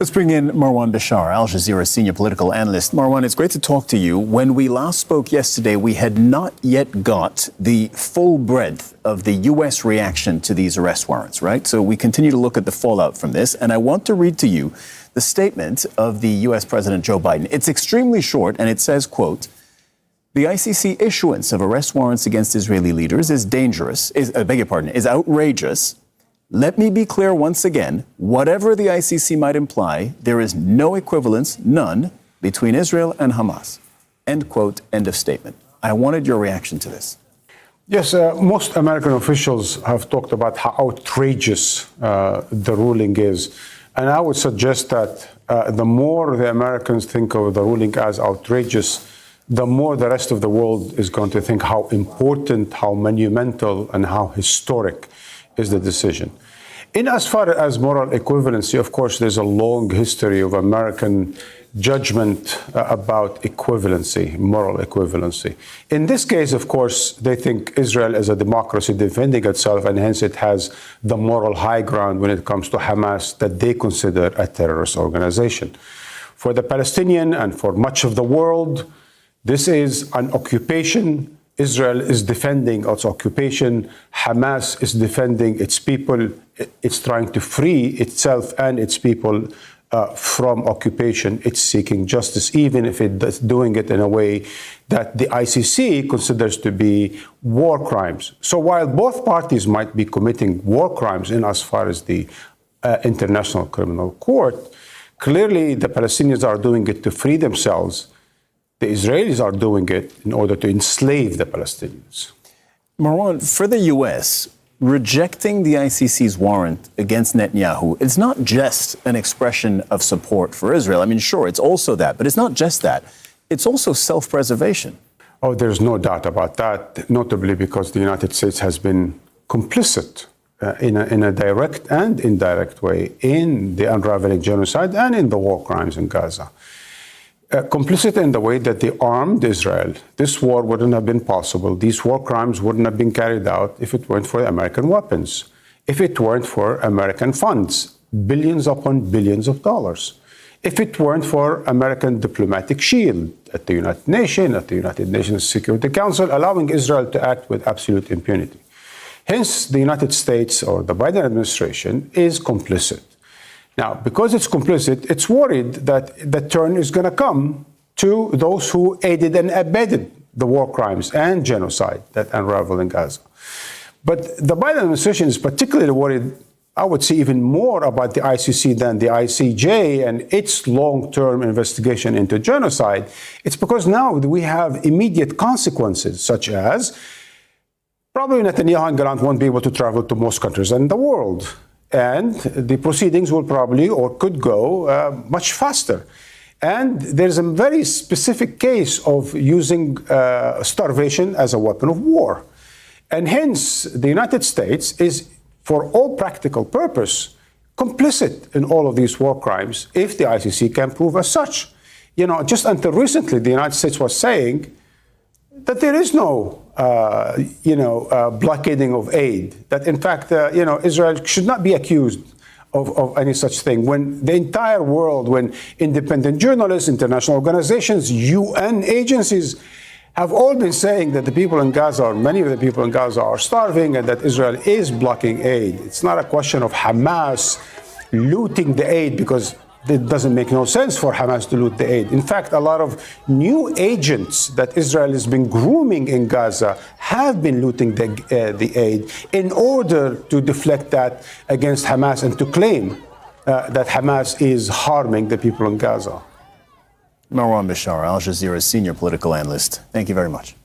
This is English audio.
Let's bring in Marwan Bishara, Al Jazeera senior political analyst. Marwan, it's great to talk to you. When we last spoke yesterday, we had not yet got the full breadth of the U.S. reaction to these arrest warrants, right? So we continue to look at the fallout from this. And I want to read to you the statement of the U.S. President Joe Biden. It's extremely short, and it says, quote, "The ICC issuance of arrest warrants against Israeli leaders is dangerous, is outrageous. Let me be clear once again, whatever the ICC might imply, there is no equivalence, none, between Israel and Hamas." End quote, end of statement. I wanted your reaction to this. Yes, most American officials have talked about how outrageous the ruling is. And I would suggest that the more the Americans think of the ruling as outrageous, the more the rest of the world is going to think how important, how monumental, and how historic is the decision. In as far as moral equivalency, of course, there's a long history of American judgment about equivalency, moral equivalency. In this case, of course, they think Israel is a democracy defending itself, and hence it has the moral high ground when it comes to Hamas that they consider a terrorist organization. For the Palestinian and for much of the world, this is an occupation. Israel is defending its occupation. Hamas is defending its people. It's trying to free itself and its people from occupation. It's seeking justice, even if it's doing it in a way that the ICC considers to be war crimes. So while both parties might be committing war crimes in as far as the International Criminal Court, clearly the Palestinians are doing it to free themselves. The Israelis are doing it in order to enslave the Palestinians. Marwan, for the U.S., rejecting the ICC's warrant against Netanyahu, it's not just an expression of support for Israel. I mean, sure, it's also that, but it's not just that. It's also self-preservation. Oh, there's no doubt about that, notably because the United States has been complicit in a direct and indirect way in the unraveling genocide and in the war crimes in Gaza. Complicit in the way that they armed Israel. This war wouldn't have been possible. These war crimes wouldn't have been carried out if it weren't for American weapons, if it weren't for American funds, billions upon billions of dollars, if it weren't for American diplomatic shield at the United Nations Security Council, allowing Israel to act with absolute impunity. Hence, the United States or the Biden administration is complicit. Now, because it's complicit, it's worried that the turn is going to come to those who aided and abetted the war crimes and genocide that unraveled in Gaza. But the Biden administration is particularly worried, I would say, even more about the ICC than the ICJ and its long-term investigation into genocide. It's because now we have immediate consequences, such as probably Netanyahu and Gallant won't be able to travel to most countries in the world. And the proceedings will probably or could go much faster. And there's a very specific case of using starvation as a weapon of war. And hence, the United States is, for all practical purpose, complicit in all of these war crimes if the ICC can prove as such. You know, just until recently, the United States was saying that there is no blockading of aid, that in fact, Israel should not be accused of any such thing. When the entire world, when independent journalists, international organizations, UN agencies have all been saying that the people in Gaza, or many of the people in Gaza, are starving and that Israel is blocking aid. It's not a question of Hamas looting the aid, because it doesn't make no sense for Hamas to loot the aid. In fact, a lot of new agents that Israel has been grooming in Gaza have been looting the aid in order to deflect that against Hamas and to claim that Hamas is harming the people in Gaza. Marwan Bishara, Al Jazeera senior political analyst. Thank you very much.